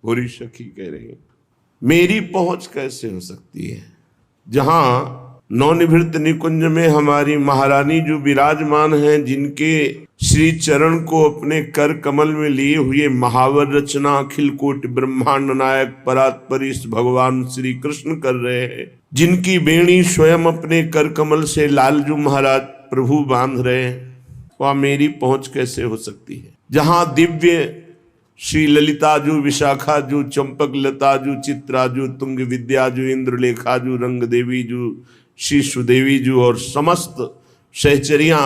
भूरी सखी कह रही है मेरी पहुंच कैसे हो सकती है। जहां नवनिभृत निकुंज में हमारी महारानी जो विराजमान हैं, जिनके श्री चरण को अपने कर कमल में लिए हुए महावर रचना अखिल कोटि ब्रह्मांड नायक परात्परीश भगवान श्री कृष्ण कर रहे हैं, जिनकी बेणी स्वयं अपने कर कमल से लालजू महाराज प्रभु बांध रहे हैं, वह मेरी पहुंच कैसे हो सकती है। जहां दिव्य श्री ललिताजू विशाखाजू चंपक लताजू चित्राजू तुंग विद्याजू इंद्रलेखाजू रंग देवीजू श्री सुदेवीजू और समस्त सहचरियां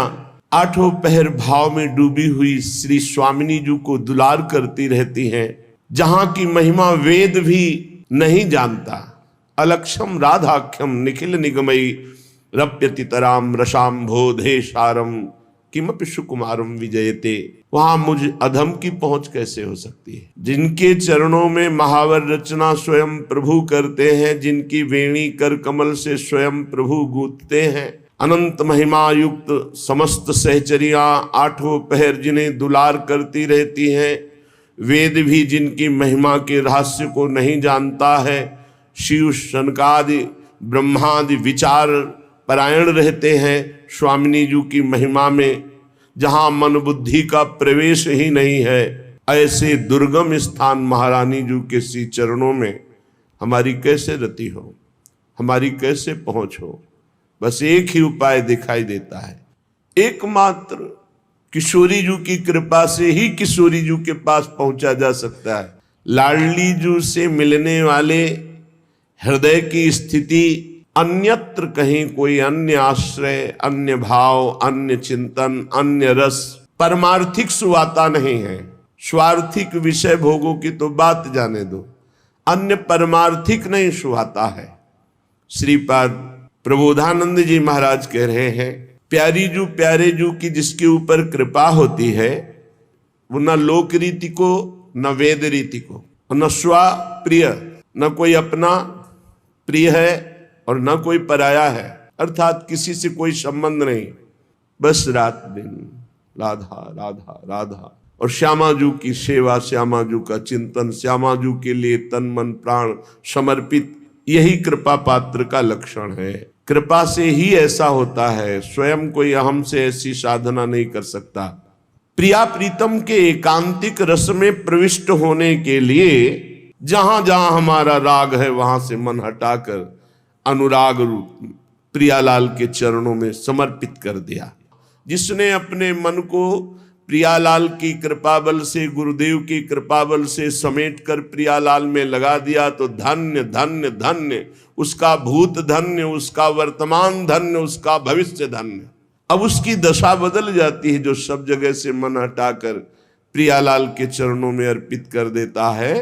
आठों पहर भाव में डूबी हुई श्री स्वामिनी जू को दुलार करती रहती हैं, जहां की महिमा वेद भी नहीं जानता। अलक्षम राधाख्यम निखिल निगमयी रप्यतितराम रसाम बोधे सारम किमपि सुकुमारम विजयते। वहां मुझ अधम की पहुंच कैसे हो सकती है। जिनके चरणों में महावर रचना स्वयं प्रभु करते हैं, जिनकी वेणी कर कमल से स्वयं प्रभु गूंथते हैं, अनंत महिमा युक्त समस्त सहचरियां आठों पहर जिन्हें दुलार करती रहती हैं, वेद भी जिनकी महिमा के रहस्य को नहीं जानता है, शिव शनकादि ब्रह्मादि विचार परायण रहते हैं स्वामिनी जी की महिमा में, जहां मन बुद्धि का प्रवेश ही नहीं है, ऐसे दुर्गम स्थान महारानी जी के श्री चरणों में हमारी कैसे रति हो, हमारी कैसे पहुंच हो। बस एक ही उपाय दिखाई देता है, एकमात्र किशोरी जी की कृपा से ही किशोरी जी के पास पहुंचा जा सकता है। लाडली जी से मिलने वाले हृदय की स्थिति अन्यत्र कहीं कोई अन्य आश्रय, अन्य भाव, अन्य चिंतन, अन्य रस परमार्थिक सुवाता नहीं है। स्वार्थिक विषय भोगों की तो बात जाने दो, अन्य परमार्थिक नहीं सुहाता है। श्रीपाद प्रबोधानंद जी महाराज कह रहे हैं, प्यारी जू प्यारे जू की जिसके ऊपर कृपा होती है, वो न लोक रीति को न वेद रीति को, न स्वा प्रिय, न कोई अपना प्रिय है और न कोई पराया है, अर्थात किसी से कोई संबंध नहीं, बस रात दिन राधा राधा राधा और श्यामाजू की सेवा, श्यामाजू का चिंतन, श्यामाजू के लिए तन मन प्राण समर्पित, यही कृपा पात्र का लक्षण है। कृपा से ही ऐसा होता है, स्वयं कोई अहम से ऐसी साधना नहीं कर सकता। प्रिया प्रीतम के एकांतिक रस में प्रविष्ट होने के लिए जहां जहां हमारा राग है वहां से मन हटाकर अनुराग रूप प्रियालाल के चरणों में समर्पित कर दिया। जिसने अपने मन को प्रियालाल की कृपाबल से, गुरुदेव की कृपाबल से समेट कर प्रियालाल में लगा दिया, तो धन्य धन्य धन्य उसका भूत धन्य, उसका वर्तमान धन्य, उसका भविष्य धन्य। अब उसकी दशा बदल जाती है, जो सब जगह से मन हटाकर प्रियालाल के चरणों में अर्पित कर देता है।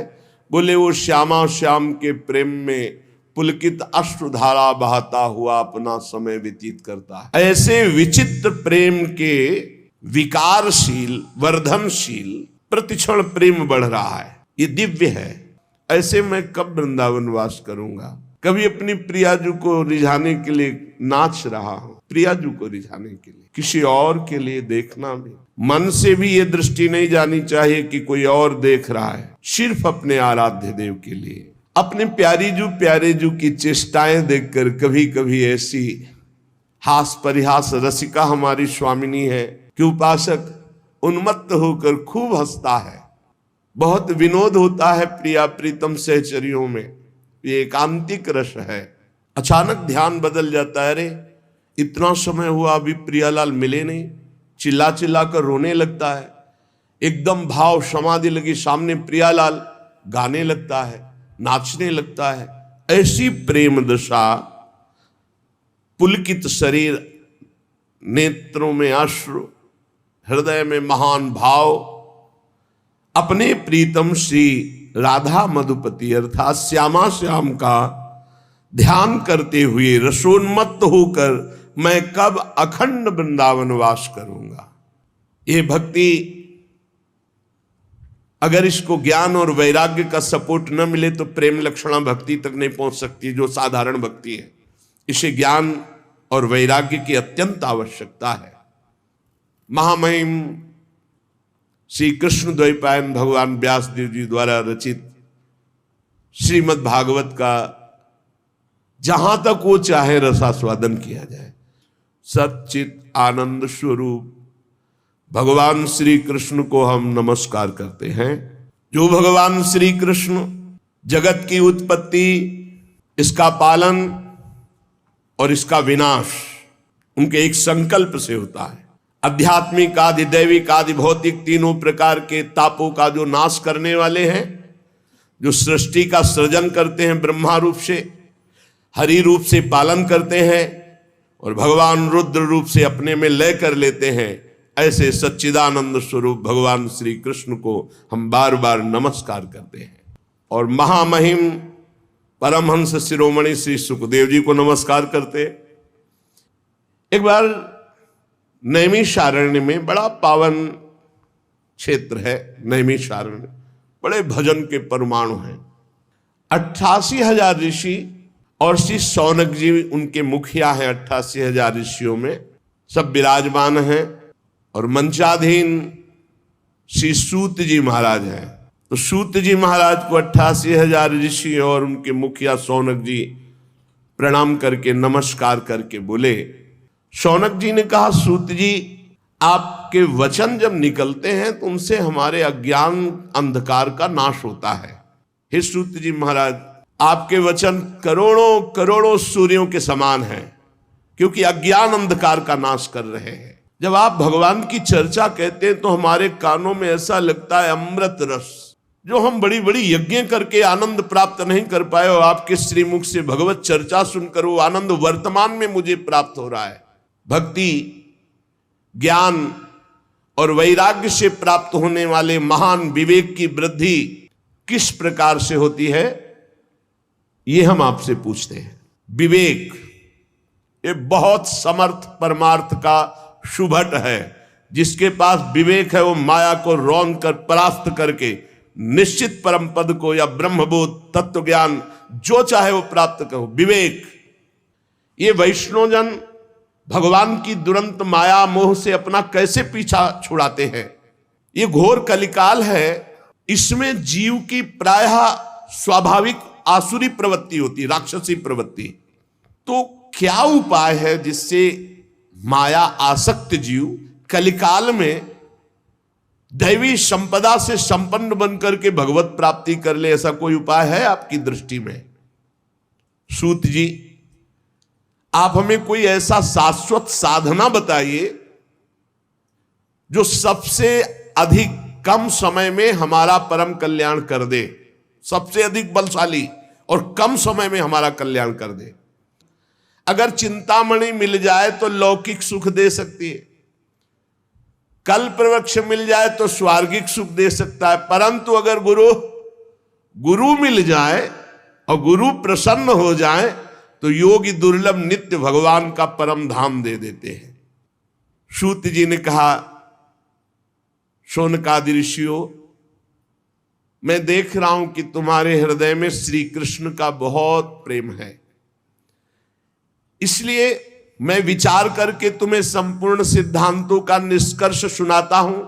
बोले वो श्यामा श्याम के प्रेम में पुलकित अश्रुधारा बहाता हुआ अपना समय व्यतीत करता है। ऐसे विचित्र प्रेम के विकारशील, वर्धनशील प्रतिक्षण प्रेम बढ़ रहा है, ये दिव्य है। ऐसे मैं कब वृंदावन वास करूंगा। कभी अपनी प्रियाजू को रिझाने के लिए नाच रहा हूं, प्रियाजू को रिझाने के लिए, किसी और के लिए देखना भी, मन से भी ये दृष्टि नहीं जानी चाहिए कि कोई और देख रहा है, सिर्फ अपने आराध्य देव के लिए। अपने प्यारे जू की चेष्टाएं देखकर कभी कभी ऐसी हास परिहास रसिका हमारी स्वामिनी है कि उपासक उन्मत्त होकर खूब हंसता है। बहुत विनोद होता है प्रिया प्रीतम सहचरियों में, ये एकांतिक रस है। अचानक ध्यान बदल जाता है, अरे इतना समय हुआ अभी प्रियालाल मिले नहीं, चिल्ला चिल्ला कर रोने लगता है। एकदम भाव समाधि लगी, सामने प्रियालाल गाने लगता है, नाचने लगता है। ऐसी प्रेम दशा, पुलकित शरीर, नेत्रों में अश्रु, हृदय में महान भाव, अपने प्रीतम श्री राधा मधुपति अर्थात श्यामा श्याम का ध्यान करते हुए रसोन्मत्त होकर मैं कब अखंड वृंदावन वास करूंगा। ये भक्ति, अगर इसको ज्ञान और वैराग्य का सपोर्ट न मिले तो प्रेम लक्षणा भक्ति तक नहीं पहुंच सकती, जो साधारण भक्ति है। इसे ज्ञान और वैराग्य की अत्यंत आवश्यकता है। महामहिम श्री कृष्ण द्वैपायन भगवान व्यासदेव जी द्वारा रचित श्रीमद् भागवत का जहां तक वो चाहे रसास्वादन किया जाए। सच्चित आनंद स्वरूप भगवान श्री कृष्ण को हम नमस्कार करते हैं। जो भगवान श्री कृष्ण जगत की उत्पत्ति, इसका पालन और इसका विनाश उनके एक संकल्प से होता है। आध्यात्मिक आदि दैविक आदि भौतिक तीनों प्रकार के तापों का जो नाश करने वाले हैं, जो सृष्टि का सृजन करते हैं, ब्रह्मा रूप से हरि रूप से पालन करते हैं और भगवान रुद्र रूप से अपने में लय कर लेते हैं, ऐसे सच्चिदानंद स्वरूप भगवान श्री कृष्ण को हम बार बार नमस्कार करते हैं। और महामहिम परमहंस शिरोमणि श्री सुखदेव जी को नमस्कार करते। एक बार नैमिषारण्य में, बड़ा पावन क्षेत्र है नैमिषारण्य, बड़े भजन के परमाणु हैं। 88,000 ऋषि और श्री शौनक जी उनके मुखिया हैं। 88,000 ऋषियों में सब विराजमान हैं और मंचाधीन श्री सूत जी महाराज हैं। तो सूत जी महाराज को 88,000 ऋषि और उनके मुखिया शौनक जी प्रणाम करके नमस्कार करके बोले। शौनक जी ने कहा, सूत जी आपके वचन जब निकलते हैं तो उनसे हमारे अज्ञान अंधकार का नाश होता है। हे सूत जी महाराज, आपके वचन करोड़ों करोड़ों सूर्यों के समान हैं, क्योंकि अज्ञान अंधकार का नाश कर रहे हैं। जब आप भगवान की चर्चा कहते हैं तो हमारे कानों में ऐसा लगता है अमृत रस, जो हम बड़ी बड़ी यज्ञ करके आनंद प्राप्त नहीं कर पाए, और आपके श्रीमुख से भगवत चर्चा सुनकर वो आनंद वर्तमान में मुझे प्राप्त हो रहा है। भक्ति, ज्ञान और वैराग्य से प्राप्त होने वाले महान विवेक की वृद्धि किस प्रकार से होती है, ये हम आपसे पूछते हैं। विवेक ये बहुत समर्थ परमार्थ का शुभट है। जिसके पास विवेक है वो माया को रौंद कर परास्त करके निश्चित परम पद को या ब्रह्मबोध तत्व ज्ञान जो चाहे वो प्राप्त करो। विवेक, ये वैष्णवजन भगवान की दुरंत माया मोह से अपना कैसे पीछा छुड़ाते हैं। ये घोर कलिकाल है, इसमें जीव की प्रायः स्वाभाविक आसुरी प्रवृत्ति होती, राक्षसी प्रवृत्ति। तो क्या उपाय है जिससे माया आसक्त जीव कलिकाल में दैवी संपदा से संपन्न बनकर के भगवत प्राप्ति कर ले? ऐसा कोई उपाय है आपकी दृष्टि में? सूत जी, आप हमें कोई ऐसा शाश्वत साधना बताइए जो सबसे अधिक कम समय में हमारा परम कल्याण कर दे, सबसे अधिक बलशाली और कम समय में हमारा कल्याण कर दे। अगर चिंतामणि मिल जाए तो लौकिक सुख दे सकती है, कल्प वृक्ष मिल जाए तो स्वर्गिक सुख दे सकता है, परंतु अगर गुरु मिल जाए और गुरु प्रसन्न हो जाए तो योगी दुर्लभ नित्य भगवान का परम धाम दे देते हैं। सूत जी ने कहा, शौनकादि ऋषियों, मैं देख रहा हूं कि तुम्हारे हृदय में श्री कृष्ण का बहुत प्रेम है, इसलिए मैं विचार करके तुम्हें संपूर्ण सिद्धांतों का निष्कर्ष सुनाता हूं।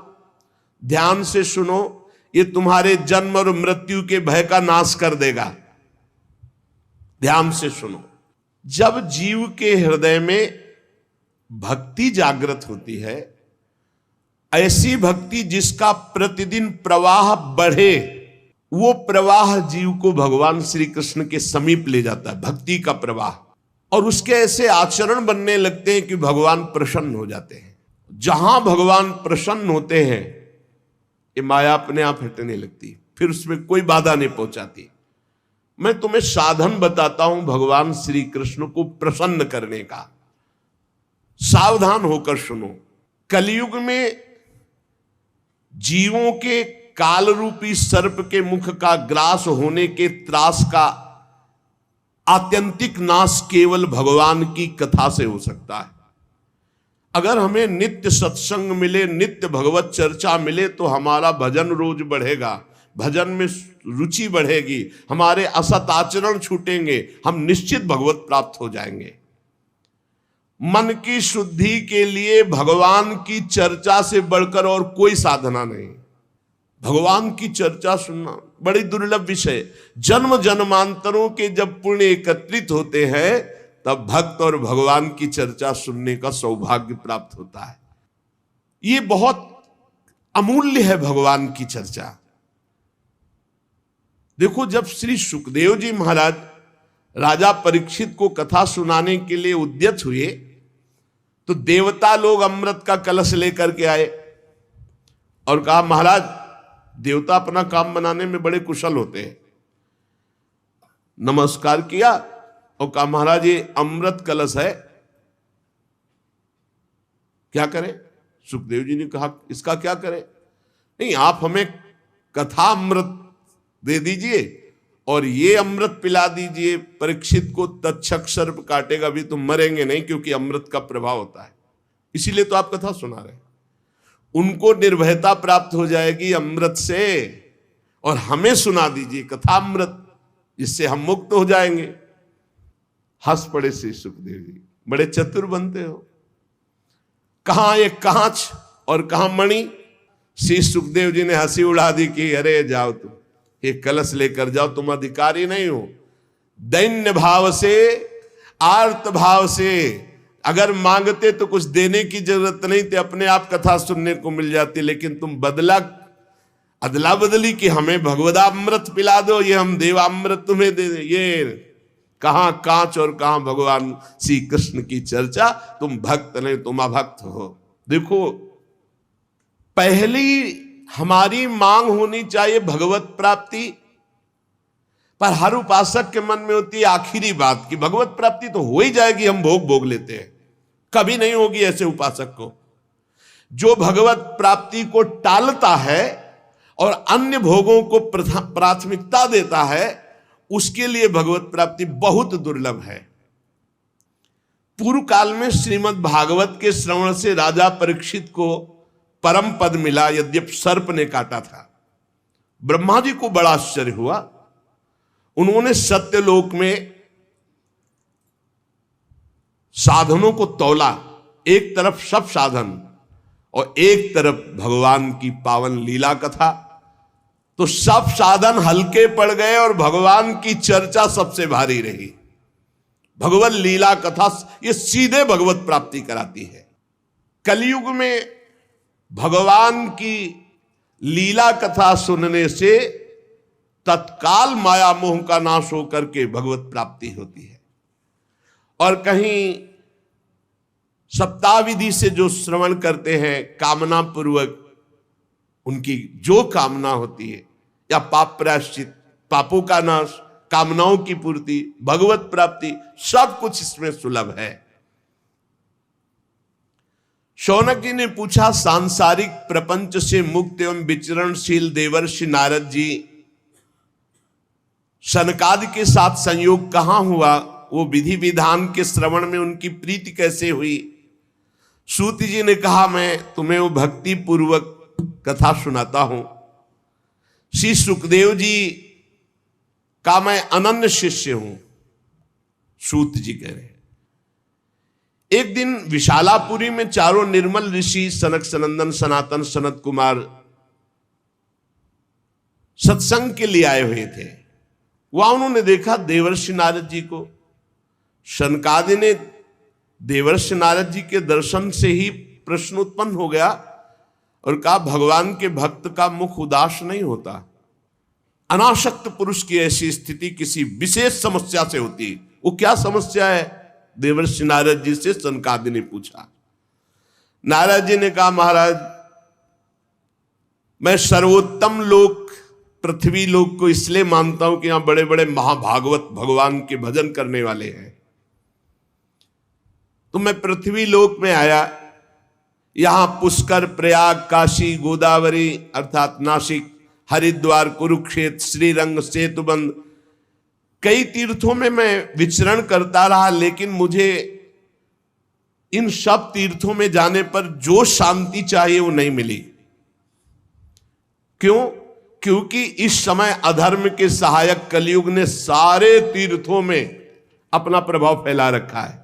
ध्यान से सुनो, ये तुम्हारे जन्म और मृत्यु के भय का नाश कर देगा। ध्यान से सुनो। जब जीव के हृदय में भक्ति जागृत होती है, ऐसी भक्ति जिसका प्रतिदिन प्रवाह बढ़े, वो प्रवाह जीव को भगवान श्री कृष्ण के समीप ले जाता है, भक्ति का प्रवाह। और उसके ऐसे आचरण बनने लगते हैं कि भगवान प्रसन्न हो जाते हैं। जहां भगवान प्रसन्न होते हैं, ये माया अपने आप हटने लगती, फिर उसमें कोई बाधा नहीं पहुंचाती। मैं तुम्हें साधन बताता हूं भगवान श्री कृष्ण को प्रसन्न करने का। सावधान होकर सुनो। कलयुग में जीवों के काल रूपी सर्प के मुख का ग्रास होने के त्रास का आत्यंतिक नाश केवल भगवान की कथा से हो सकता है। अगर हमें नित्य सत्संग मिले, नित्य भगवत चर्चा मिले, तो हमारा भजन रोज बढ़ेगा, भजन में रुचि बढ़ेगी, हमारे असत आचरण छूटेंगे, हम निश्चित भगवत प्राप्त हो जाएंगे। मन की शुद्धि के लिए भगवान की चर्चा से बढ़कर और कोई साधना नहीं। भगवान की चर्चा सुनना बड़ी दुर्लभ विषय। जन्म जन्मांतरों के जब पुण्य एकत्रित होते हैं तब भक्त और भगवान की चर्चा सुनने का सौभाग्य प्राप्त होता है। ये बहुत अमूल्य है भगवान की चर्चा। देखो, जब श्री सुखदेव जी महाराज राजा परीक्षित को कथा सुनाने के लिए उद्यत हुए तो देवता लोग अमृत का कलश लेकर के आए और कहा, महाराज, देवता अपना काम बनाने में बड़े कुशल होते हैं। नमस्कार किया और कहा, महाराज ये अमृत कलश है, क्या करें? सुखदेव जी ने कहा, इसका क्या करें? नहीं, आप हमें कथा अमृत दे दीजिए और ये अमृत पिला दीजिए। परीक्षित को तक्षक सर्प काटेगा भी, तुम मरेंगे नहीं, क्योंकि अमृत का प्रभाव होता है। इसीलिए तो आप कथा सुना रहे हैं। उनको निर्भयता प्राप्त हो जाएगी अमृत से, और हमें सुना दीजिए कथा अमृत, जिससे हम मुक्त हो जाएंगे। हंस पड़े श्री सुखदेव जी, बड़े चतुर बनते हो। कहां एक कांच और कहां मणि। श्री सुखदेव जी ने हंसी उड़ा दी कि अरे जाओ, तुम एक कलश लेकर जाओ, तुम अधिकारी नहीं हो। दैन्य भाव से, आर्त भाव से अगर मांगते तो कुछ देने की जरूरत नहीं थी, अपने आप कथा सुनने को मिल जाती। लेकिन तुम अदला बदली कि हमें भगवदामृत पिला दो, ये हम देवामृत तुम्हें दे दे। ये कहां कांच और कहां भगवान श्री कृष्ण की चर्चा। तुम भक्त नहीं, तुम अभक्त हो। देखो, पहली हमारी मांग होनी चाहिए भगवत प्राप्ति, पर हर उपासक के मन में होती है आखिरी बात कि भगवत प्राप्ति तो हो ही जाएगी, हम भोग लेते हैं। कभी नहीं होगी ऐसे उपासक को। जो भगवत प्राप्ति को टालता है और अन्य भोगों को प्राथमिकता देता है, उसके लिए भगवत प्राप्ति बहुत दुर्लभ है। पूर्व काल में श्रीमद् भागवत के श्रवण से राजा परीक्षित को परम पद मिला, यद्यप सर्प ने काटा था। ब्रह्मा जी को बड़ा आश्चर्य हुआ। उन्होंने सत्यलोक में साधनों को तौला, एक तरफ सब साधन और एक तरफ भगवान की पावन लीला कथा। तो सब साधन हल्के पड़ गए और भगवान की चर्चा सबसे भारी रही। भगवत लीला कथा ये सीधे भगवत प्राप्ति कराती है। कलयुग में भगवान की लीला कथा सुनने से तत्काल माया मोह का नाश होकर के भगवत प्राप्ति होती है। और कहीं सप्ताह विधि से जो श्रवण करते हैं कामना पूर्वक, उनकी जो कामना होती है, या पाप प्रायश्चित, पापों का नाश, कामनाओं की पूर्ति, भगवत प्राप्ति, सब कुछ इसमें सुलभ है। शौनक जी ने पूछा, सांसारिक प्रपंच से मुक्त एवं विचरणशील देवर्षि नारद जी, सनकादि के साथ संयोग कहां हुआ? वो विधि विधान के श्रवण में उनकी प्रीति कैसे हुई? सूत जी ने कहा, मैं तुम्हें वो भक्ति पूर्वक कथा सुनाता हूं। श्री सुखदेव जी का मैं अनन्य शिष्य हूं। सूत जी कह रहे हैं, एक दिन विशालापुरी में चारों निर्मल ऋषि सनक सनंदन सनातन सनत कुमार सत्संग के लिए आए हुए थे। वहां उन्होंने देखा देवर्षि नारद जी को। शनकादि ने देवर्षि नारद जी के दर्शन से ही प्रश्न उत्पन्न हो गया और कहा, भगवान के भक्त का मुख उदास नहीं होता। अनासक्त पुरुष की ऐसी स्थिति किसी विशेष समस्या से होती। वो क्या समस्या है? देवर्षि नारद जी से सनकादि ने पूछा। नारद जी ने कहा, महाराज, मैं सर्वोत्तम लोक पृथ्वी लोक को इसलिए मानता हूं कि यहां बड़े बड़े महाभागवत भगवान के भजन करने वाले हैं। तो मैं पृथ्वी लोक में आया। यहां पुष्कर, प्रयाग, काशी, गोदावरी अर्थात नासिक, हरिद्वार, कुरुक्षेत्र, श्रीरंग, सेतुबंध, कई तीर्थों में मैं विचरण करता रहा, लेकिन मुझे इन सब तीर्थों में जाने पर जो शांति चाहिए वो नहीं मिली। क्यों? क्योंकि इस समय अधर्म के सहायक कलयुग ने सारे तीर्थों में अपना प्रभाव फैला रखा है।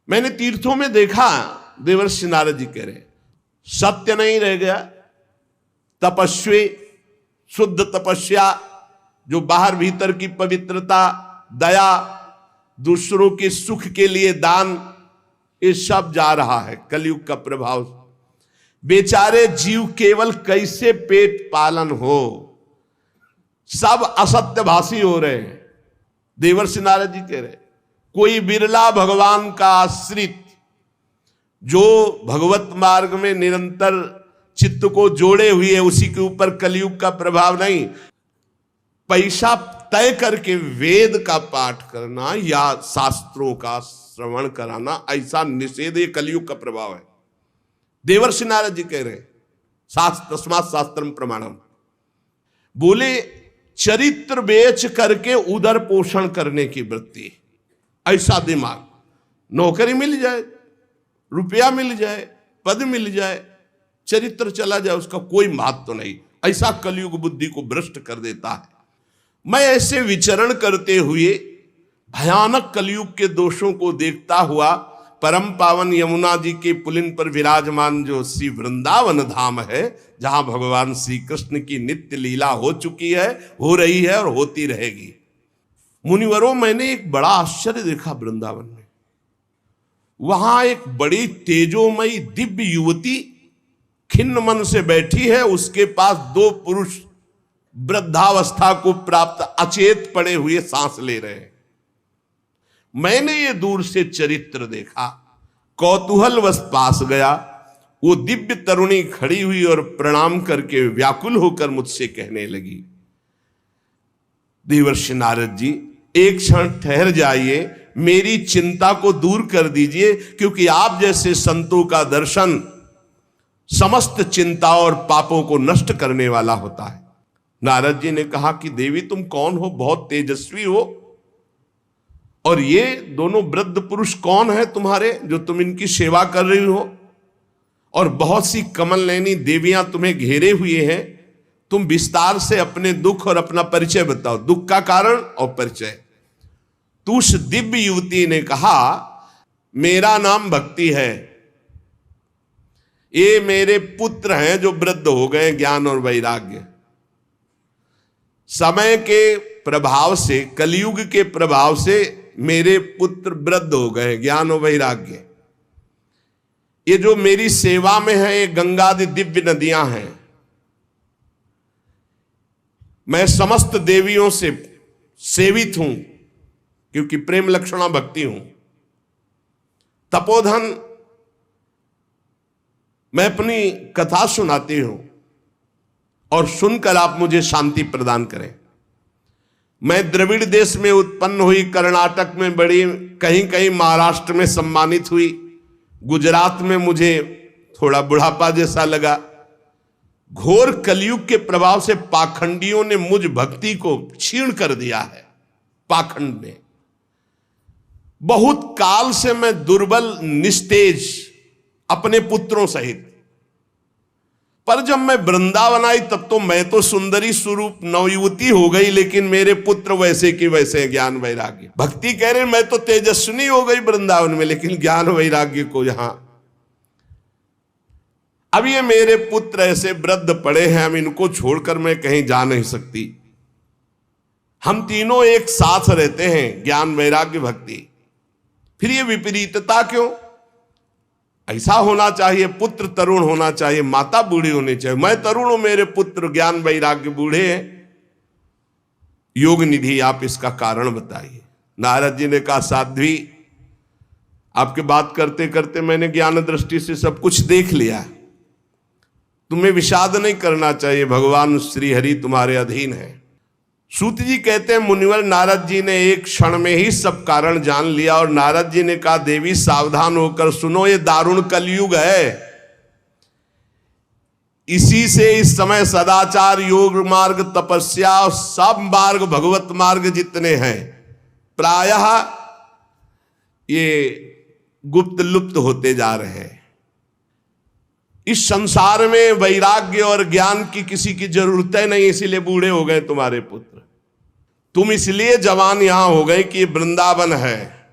मैंने तीर्थों में देखा, देवर्षि नारद जी कह रहे, सत्य नहीं रह गया। तपस्वी शुद्ध तपस्या, जो बाहर भीतर की पवित्रता, दया, दूसरों के सुख के लिए दान, ये सब जा रहा है कलयुग का प्रभाव। बेचारे जीव केवल कैसे पेट पालन हो, सब असत्यभाषी हो रहे हैं। देवर्षि नारद जी कह रहे, कोई बिरला भगवान का आश्रित जो भगवत मार्ग में निरंतर चित्त को जोड़े हुए है, उसी के ऊपर कलयुग का प्रभाव नहीं। पैसा तय करके वेद का पाठ करना या शास्त्रों का श्रवण कराना, ऐसा निषेध, ये कलयुग का प्रभाव है। देवर्षि नारद जी कह रहे हैं, तस्मात् शास्त्रम प्रमाणम। बोले चरित्र बेच करके उदर पोषण करने की वृत्ति, ऐसा दिमाग, नौकरी मिल जाए, रुपया मिल जाए, पद मिल जाए, चरित्र चला जाए, उसका कोई महत्व नहीं, ऐसा कलयुग बुद्धि को भ्रष्ट कर देता है। मैं ऐसे विचरण करते हुए भयानक कलयुग के दोषों को देखता हुआ परम पावन यमुना जी के पुलिन पर विराजमान जो श्री वृंदावन धाम है, जहां भगवान श्री कृष्ण की नित्य लीला हो चुकी है, हो रही है और होती रहेगी। मुनिवरों, मैंने एक बड़ा आश्चर्य देखा वृंदावन में। वहां एक बड़ी तेजोमयी दिव्य युवती खिन्न मन से बैठी है, उसके पास दो पुरुष वृद्धावस्था को प्राप्त अचेत पड़े हुए सांस ले रहे हैं। मैंने ये दूर से चरित्र देखा, कौतूहलवश पास गया। वो दिव्य तरुणी खड़ी हुई और प्रणाम करके व्याकुल होकर मुझसे कहने लगी, देवर्षि नारद जी, एक क्षण ठहर जाइए, मेरी चिंता को दूर कर दीजिए, क्योंकि आप जैसे संतों का दर्शन समस्त चिंता और पापों को नष्ट करने वाला होता है। नारद जी ने कहा कि देवी, तुम कौन हो? बहुत तेजस्वी हो, और ये दोनों वृद्ध पुरुष कौन है तुम्हारे, जो तुम इनकी सेवा कर रही हो? और बहुत सी कमल नयनी देवियां तुम्हें घेरे हुए हैं। तुम विस्तार से अपने दुख और अपना परिचय बताओ, दुख का कारण और परिचय। तो उस दिव्य युवती ने कहा, मेरा नाम भक्ति है, ये मेरे पुत्र हैं जो वृद्ध हो गए, ज्ञान और वैराग्य। समय के प्रभाव से, कलयुग के प्रभाव से मेरे पुत्र वृद्ध हो गए, ज्ञान और वैराग्य। ये जो मेरी सेवा में है, ये गंगादि दिव्य नदियां हैं। मैं समस्त देवियों से सेवित हूं, क्योंकि प्रेम लक्षणा भक्ति हूं। तपोधन, मैं अपनी कथा सुनाती हूं और सुनकर आप मुझे शांति प्रदान करें। मैं द्रविड़ देश में उत्पन्न हुई, कर्नाटक में बड़ी, कहीं कहीं महाराष्ट्र में सम्मानित हुई, गुजरात में मुझे थोड़ा बुढ़ापा जैसा लगा। घोर कलयुग के प्रभाव से पाखंडियों ने मुझ भक्ति को क्षीण कर दिया है। पाखंड ने, बहुत काल से मैं दुर्बल, निस्तेज, अपने पुत्रों सहित। पर जब मैं वृंदावन आई, तब तो मैं तो सुंदरी स्वरूप नवयुवती हो गई, लेकिन मेरे पुत्र वैसे की वैसे, ज्ञान वैराग्य। भक्ति कह रहे मैं तो तेजस्विनी हो गई वृंदावन में, लेकिन ज्ञान वैराग्य को यहां। अब ये मेरे पुत्र ऐसे वृद्ध पड़े हैं, हम इनको छोड़कर मैं कहीं जा नहीं सकती। हम तीनों एक साथ रहते हैं, ज्ञान वैराग्य भक्ति। फिर ये विपरीतता क्यों? ऐसा होना चाहिए, पुत्र तरुण होना चाहिए, माता बूढ़ी होनी चाहिए। मैं तरुण हूं, मेरे पुत्र ज्ञान वैराग्य बूढ़े हैं। योग निधि, आप इसका कारण बताइए। नारद जी ने कहा, साध्वी, आपके बात करते करते मैंने ज्ञान दृष्टि से सब कुछ देख लिया। तुम्हें विषाद नहीं करना चाहिए, भगवान श्री हरि तुम्हारे अधीन है। सूत जी कहते हैं, मुनिवर, नारद जी ने एक क्षण में ही सब कारण जान लिया। और नारद जी ने कहा, देवी सावधान होकर सुनो, ये दारुण कलयुग है। इसी से इस समय सदाचार, योग मार्ग, तपस्या और सब मार्ग, भगवत मार्ग जितने हैं, प्रायः ये गुप्त लुप्त होते जा रहे हैं। इस संसार में वैराग्य और ज्ञान की किसी की जरूरत है नहीं, इसीलिए बूढ़े हो गए तुम्हारे पुत्र। तुम इसलिए जवान यहां हो गए कि वृंदावन है,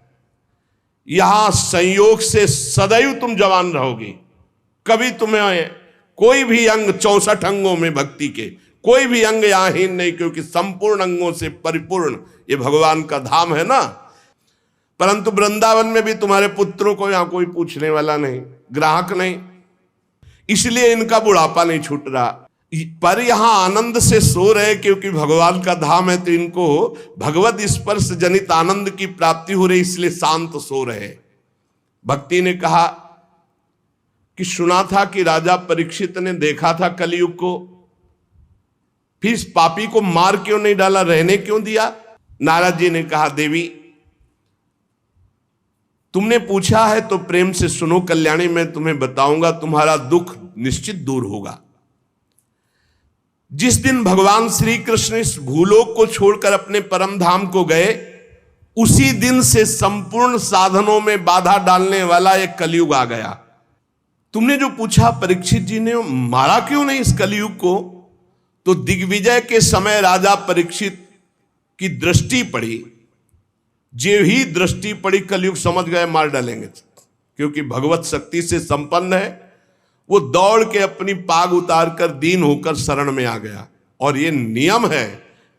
यहां संयोग से सदैव तुम जवान रहोगी। कभी तुम्हें कोई भी अंग, 64 अंगों में भक्ति के कोई भी अंग यहांहीन नहीं, क्योंकि संपूर्ण अंगों से परिपूर्ण ये भगवान का धाम है ना। परंतु वृंदावन में भी तुम्हारे पुत्रों को यहां कोई पूछने वाला नहीं, ग्राहक नहीं, इसलिए इनका बुढ़ापा नहीं छूट रहा। पर यहां आनंद से सो रहे, क्योंकि भगवान का धाम है, तो इनको भगवत स्पर्श जनित आनंद की प्राप्ति हो रही, इसलिए शांत सो रहे। भक्ति ने कहा कि सुना था कि राजा परीक्षित ने देखा था कलयुग को, फिर इस पापी को मार क्यों नहीं डाला, रहने क्यों दिया? नारद जी ने कहा, देवी तुमने पूछा है तो प्रेम से सुनो कल्याणी, मैं तुम्हें बताऊंगा, तुम्हारा दुख निश्चित दूर होगा। जिस दिन भगवान श्री कृष्ण इस भूलोक को छोड़कर अपने परम धाम को गए, उसी दिन से संपूर्ण साधनों में बाधा डालने वाला एक कलयुग आ गया। तुमने जो पूछा परीक्षित जी ने मारा क्यों नहीं इस कलयुग को, तो दिग्विजय के समय राजा परीक्षित की दृष्टि पड़ी, जे ही दृष्टि पड़ी कलयुग समझ गए मार डालेंगे, क्योंकि भगवत शक्ति से संपन्न है। वो दौड़ के अपनी पाग उतार कर दीन होकर शरण में आ गया। और ये नियम है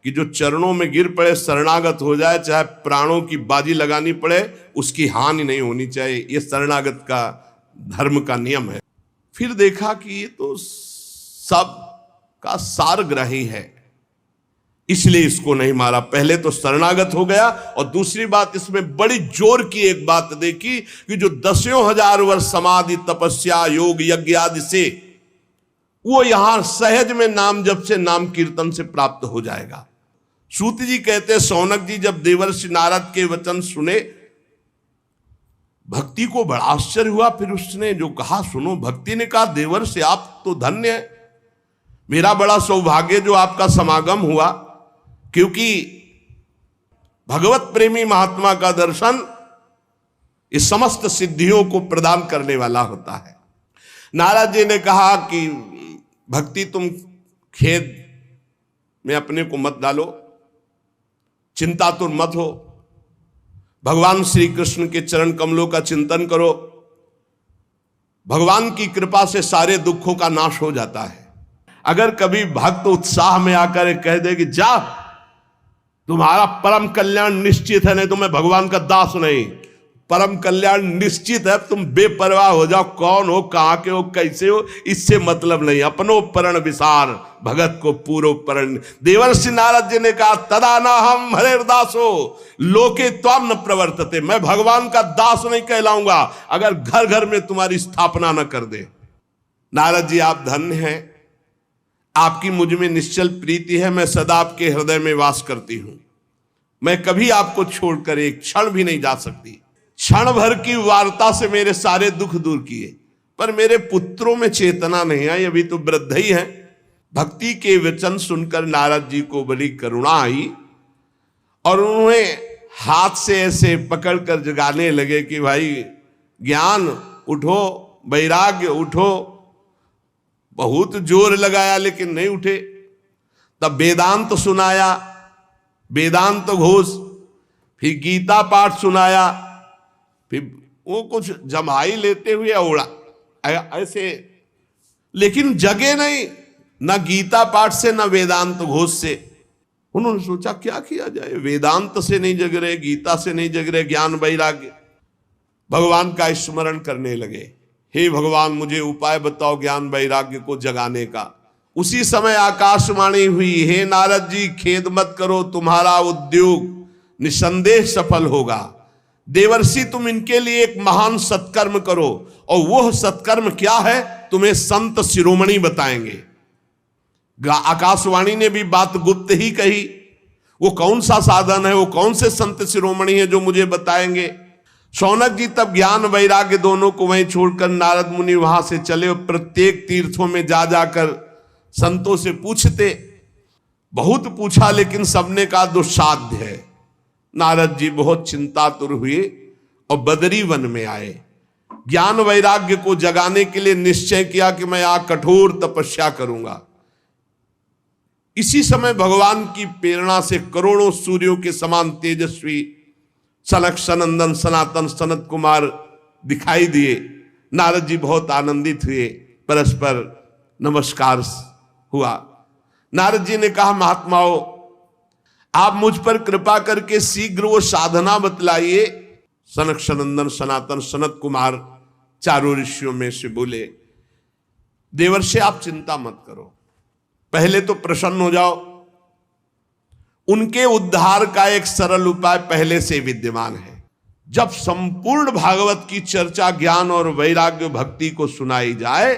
कि जो चरणों में गिर पड़े, शरणागत हो जाए, चाहे प्राणों की बाजी लगानी पड़े, उसकी हानि नहीं होनी चाहिए। ये शरणागत का धर्म का नियम है। फिर देखा कि ये तो सब का सारग्राही है, इसलिए इसको नहीं मारा। पहले तो शरणागत हो गया, और दूसरी बात इसमें बड़ी जोर की एक बात देखी कि जो 10,000 वर्ष समाधि तपस्या योग यज्ञ आदि से, वो यहां सहज में नाम जप से नाम कीर्तन से प्राप्त हो जाएगा। सूत जी कहते हैं, सौनक जी जब देवर्षि नारद के वचन सुने, भक्ति को बड़ा आश्चर्य हुआ। फिर उसने जो कहा सुनो, भक्ति ने कहा, देवर्षि आप तो धन्य है, मेरा बड़ा सौभाग्य जो आपका समागम हुआ, क्योंकि भगवत प्रेमी महात्मा का दर्शन इस समस्त सिद्धियों को प्रदान करने वाला होता है। नारद जी ने कहा कि भक्ति तुम खेद में अपने को मत डालो, चिंता तो मत हो, भगवान श्री कृष्ण के चरण कमलों का चिंतन करो, भगवान की कृपा से सारे दुखों का नाश हो जाता है। अगर कभी भक्त उत्साह में आकर कह दे कि जा तुम्हारा परम कल्याण निश्चित है, नहीं तो मैं भगवान का दास नहीं, परम कल्याण निश्चित है, तुम बेपरवाह हो जाओ, कौन हो, कहां के हो, कैसे हो, इससे मतलब नहीं। अपनो परण विसार भगत को पूरो परण। देवर्षि नारद जी ने कहा, तदा ना हम हरे दासो लोके त्वाम न प्रवर्तते, मैं भगवान का दास नहीं कहलाऊंगा अगर घर घर में तुम्हारी स्थापना न कर दे। नारद जी आप धन्य हैं, आपकी मुझ में निश्चल प्रीति है, मैं सदा आपके हृदय में वास करती हूं, मैं कभी आपको छोड़कर एक क्षण भी नहीं जा सकती। क्षण भर की वार्ता से मेरे सारे दुख दूर किए, पर मेरे पुत्रों में चेतना नहीं आई, अभी तो वृद्ध ही है। भक्ति के वचन सुनकर नारद जी को बड़ी करुणा आई, और उन्होंने हाथ से ऐसे पकड़कर जगाने लगे कि भाई ज्ञान उठो, वैराग्य उठो। बहुत जोर लगाया लेकिन नहीं उठे। तब वेदांत सुनाया, वेदांत घोष, फिर गीता पाठ सुनाया, फिर वो कुछ जमाई लेते हुए उड़ा ऐसे, लेकिन जगे नहीं, ना गीता पाठ से ना वेदांत घोष से। उन्होंने सोचा क्या किया जाए, वेदांत से नहीं जग रहे, गीता से नहीं जग रहे, ज्ञान वैराग्य। भगवान का स्मरण करने लगे, हे भगवान मुझे उपाय बताओ ज्ञान वैराग्य को जगाने का। उसी समय आकाशवाणी हुई, हे नारद जी खेद मत करो, तुम्हारा उद्योग निसंदेह सफल होगा। देवर्षि तुम इनके लिए एक महान सत्कर्म करो, और वह सत्कर्म क्या है तुम्हें संत शिरोमणि बताएंगे। आकाशवाणी ने भी बात गुप्त ही कही, वो कौन सा साधन है, वो कौन से संत शिरोमणि है जो मुझे बताएंगे। शौनक जी तब ज्ञान वैराग्य दोनों को वहीं छोड़कर नारद मुनि वहां से चले, और प्रत्येक तीर्थों में जा जाकर संतों से पूछते। बहुत पूछा लेकिन सबने कहा दुस्साध्य है। नारद जी बहुत चिंतातुर हुए और बदरी वन में आए। ज्ञान वैराग्य को जगाने के लिए निश्चय किया कि मैं यहां कठोर तपस्या करूंगा। इसी समय भगवान की प्रेरणा से करोड़ों सूर्यों के समान तेजस्वी सनक सनंदन सनातन सनत कुमार दिखाई दिए। नारद जी बहुत आनंदित हुए, परस्पर नमस्कार हुआ। नारद जी ने कहा, महात्माओं, आप मुझ पर कृपा करके शीघ्र वो साधना बतलाइए। सनक सनंदन सनातन सनत कुमार चारों ऋषियों में से बोले, देवर्षि आप चिंता मत करो, पहले तो प्रसन्न हो जाओ। उनके उद्धार का एक सरल उपाय पहले से विद्यमान है। जब संपूर्ण भागवत की चर्चा ज्ञान और वैराग्य भक्ति को सुनाई जाए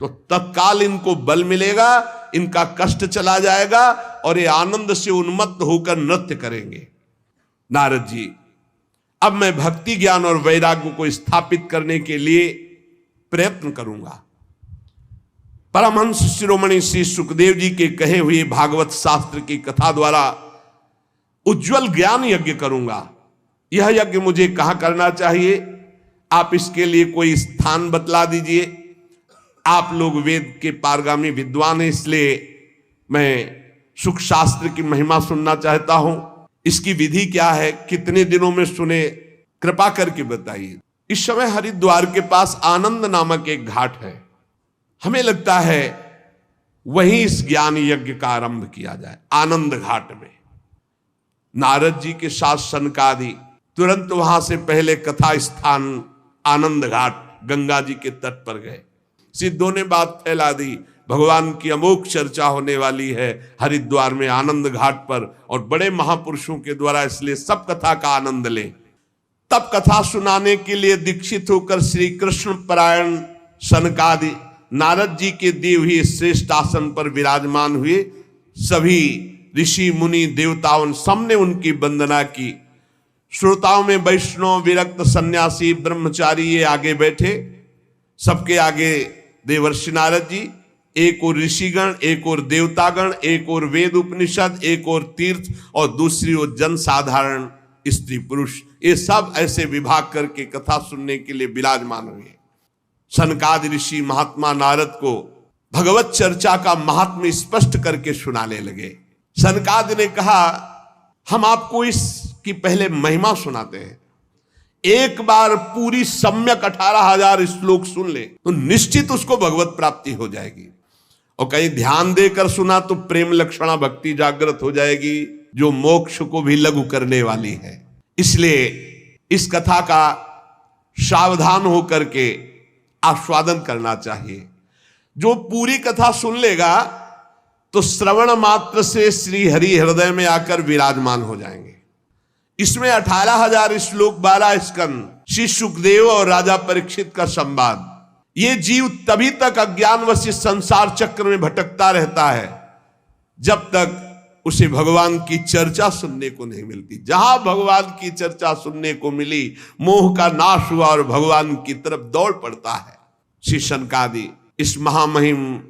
तो तत्काल इनको बल मिलेगा, इनका कष्ट चला जाएगा और ये आनंद से उन्मत्त होकर नृत्य करेंगे। नारद जी, अब मैं भक्ति ज्ञान और वैराग्य को स्थापित करने के लिए प्रयत्न करूंगा। परमहंस शिरोमणि श्री सुखदेव जी के कहे हुए भागवत शास्त्र की कथा द्वारा उज्जवल ज्ञान यज्ञ करूंगा। यह यज्ञ मुझे कहां करना चाहिए, आप इसके लिए कोई स्थान बतला दीजिए। आप लोग वेद के पारगामी विद्वान हैं, इसलिए मैं सुख शास्त्र की महिमा सुनना चाहता हूं। इसकी विधि क्या है, कितने दिनों में सुने, कृपा करके बताइए। इस समय हरिद्वार के पास आनंद नामक एक घाट है, हमें लगता है वहीं इस ज्ञान यज्ञ का आरंभ किया जाए। आनंद घाट में नारद जी के साथ सनकादि तुरंत वहां से पहले कथा स्थान आनंद घाट गंगा जी के तट पर गए। सिद्धों ने बात फैला दी, भगवान की अमोघ चर्चा होने वाली है हरिद्वार में आनंद घाट पर और बड़े महापुरुषों के द्वारा, इसलिए सब कथा का आनंद लें। तब कथा सुनाने के लिए दीक्षित होकर श्री कृष्ण परायण सनकादि नारद जी के दिए हुए श्रेष्ठ आसन पर विराजमान हुए। सभी ऋषि मुनि देवताओं सबने उनकी वंदना की। श्रोताओं में वैष्णव विरक्त सन्यासी ब्रह्मचारी ये आगे बैठे। सबके आगे देवर्षि नारद जी, एक और ऋषिगण, एक और देवतागण, एक और वेद उपनिषद, एक और तीर्थ और दूसरी ओर जन साधारण स्त्री पुरुष, ये सब ऐसे विभाग करके कथा सुनने के लिए विराजमान हुए। सनकादि ऋषि महात्मा नारद को भगवत चर्चा का महात्म्य स्पष्ट करके सुनाने लगे। सनकादि ने कहा, हम आपको इसकी पहले महिमा सुनाते हैं। एक बार पूरी सम्यक 18,000 श्लोक सुन ले तो निश्चित उसको भगवत प्राप्ति हो जाएगी। और कहीं ध्यान देकर सुना तो प्रेम लक्षणा भक्ति जागृत हो जाएगी, जो मोक्ष को भी लघु करने वाली है। इसलिए इस कथा का सावधान होकर के आस्वादन करना चाहिए। जो पूरी कथा सुन लेगा तो श्रवण मात्र से श्री हरि हृदय में आकर विराजमान हो जाएंगे। इसमें 18,000 श्लोक, 12 स्कंद, श्री सुखदेव और राजा परीक्षित का संवाद। ये जीव तभी तक अज्ञानवश संसार चक्र में भटकता रहता है जब तक उसे भगवान की चर्चा सुनने को नहीं मिलती। जहां भगवान की चर्चा सुनने को मिली, मोह का नाश हुआ और भगवान की तरफ दौड़ पड़ता है। श्री सनकादि इस महामहिम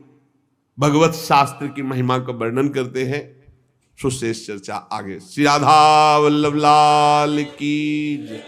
भगवत शास्त्र की महिमा का वर्णन करते हैं। सुशेष चर्चा आगे। श्री राधा वल्लभ लाल की जय।